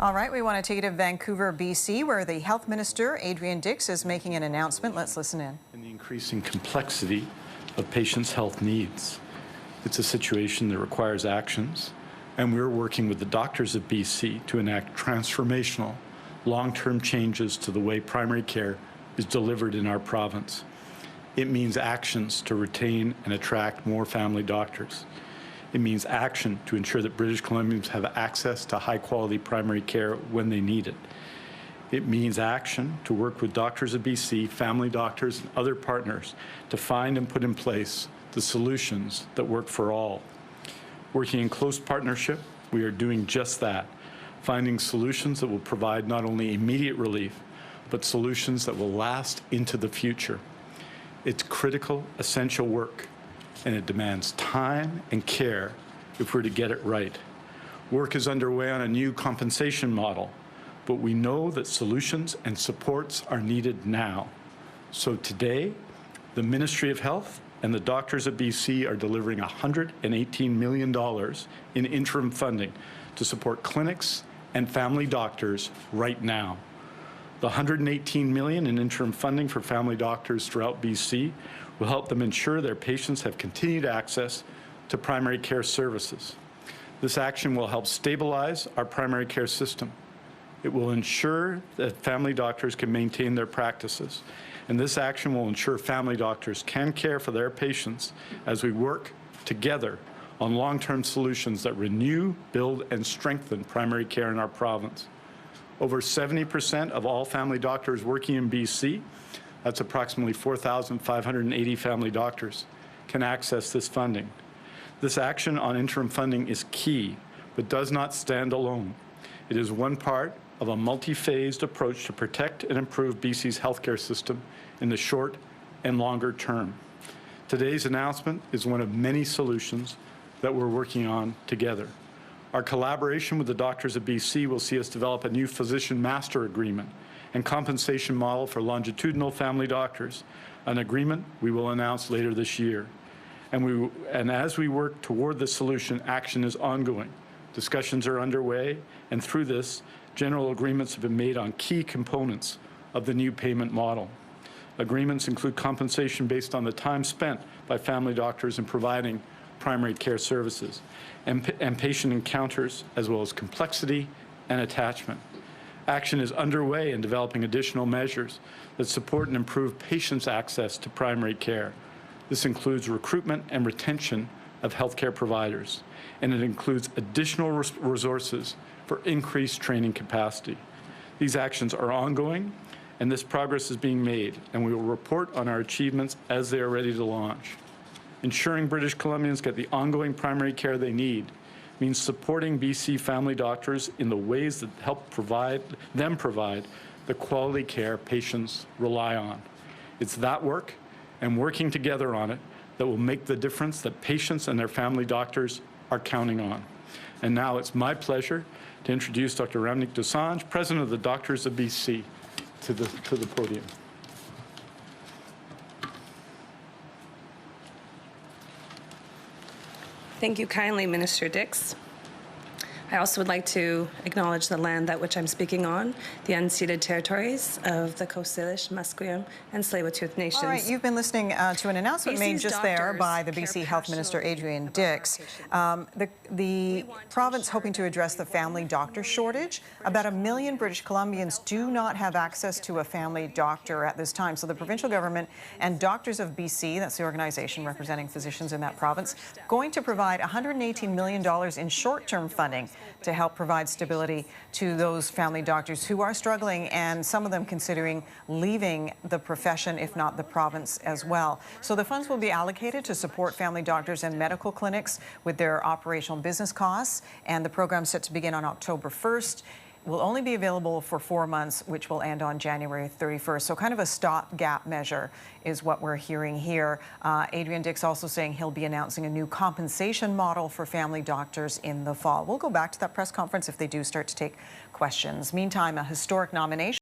All right, we want to take you to Vancouver, BC, where the Health Minister, Adrian Dix, is making an announcement. Let's listen in. And the increasing complexity of patients' health needs. It's a situation that requires actions, and we're working with the doctors of BC to enact transformational, long-term changes to the way primary care is delivered in our province. It means actions to retain and attract more family doctors. It means action to ensure that British Columbians have access to high-quality primary care when they need it. It means action to work with doctors of BC, family doctors, and other partners to find and put in place the solutions that work for all. Working in close partnership, we are doing just that, finding solutions that will provide not only immediate relief, but solutions that will last into the future. It's critical, essential work, and it demands time and care if we're to get it right. Work is underway on a new compensation model, but we know that solutions and supports are needed now. So today, the Ministry of Health and the doctors of BC are delivering $118 million in interim funding to support clinics and family doctors right now. The $118 million in interim funding for family doctors throughout BC will help them ensure their patients have continued access to primary care services. This action will help stabilize our primary care system. It will ensure that family doctors can maintain their practices. And this action will ensure family doctors can care for their patients as we work together on long-term solutions that renew, build, and strengthen primary care in our province. Over 70% of all family doctors working in BC, that's approximately 4,580 family doctors, can access this funding. This action on interim funding is key, but does not stand alone. It is one part of a multi-phased approach to protect and improve BC's healthcare system in the short and longer term. Today's announcement is one of many solutions that we're working on together. Our collaboration with the doctors of BC will see us develop a new physician master agreement and compensation model for longitudinal family doctors, an agreement we will announce later this year. And as we work toward this solution, action is ongoing. Discussions are underway, and through this, general agreements have been made on key components of the new payment model. Agreements include compensation based on the time spent by family doctors in providing primary care services and patient encounters, as well as complexity and attachment. Action is underway in developing additional measures that support and improve patients' access to primary care. This includes recruitment and retention of healthcare providers, and it includes additional resources for increased training capacity. These actions are ongoing, and this progress is being made, and we will report on our achievements as they are ready to launch. Ensuring British Columbians get the ongoing primary care they need means supporting BC family doctors in the ways that help provide the quality care patients rely on. It's that work and working together on it that will make the difference that patients and their family doctors are counting on. And now it's my pleasure to introduce Dr. Ramnik Dosanjh, President of the Doctors of BC, to the podium. Thank you kindly, Minister Dix. I also would like to acknowledge the land that which I'm speaking on, the unceded territories of the Coast Salish, Musqueam, and Tsleil-Waututh nations. All right, you've been listening to an announcement made just there by the BC Health Minister, Adrian Dix. The province hoping to address the family doctor shortage. About 1 million British Columbians do not have access to a family doctor at this time. So the provincial government and Doctors of BC, that's the organization representing physicians in that province, going to provide $118 million in short-term funding to help provide stability to those family doctors who are struggling, and some of them considering leaving the profession, if not the province as well. So the funds will be allocated to support family doctors and medical clinics with their operational business costs, and the program set to begin on October 1st. Will only be available for 4 months, which will end on January 31st. So kind of a stopgap measure is what we're hearing here. Adrian Dix also saying he'll be announcing a new compensation model for family doctors in the fall. We'll go back to that press conference if they do start to take questions. Meantime, a historic nomination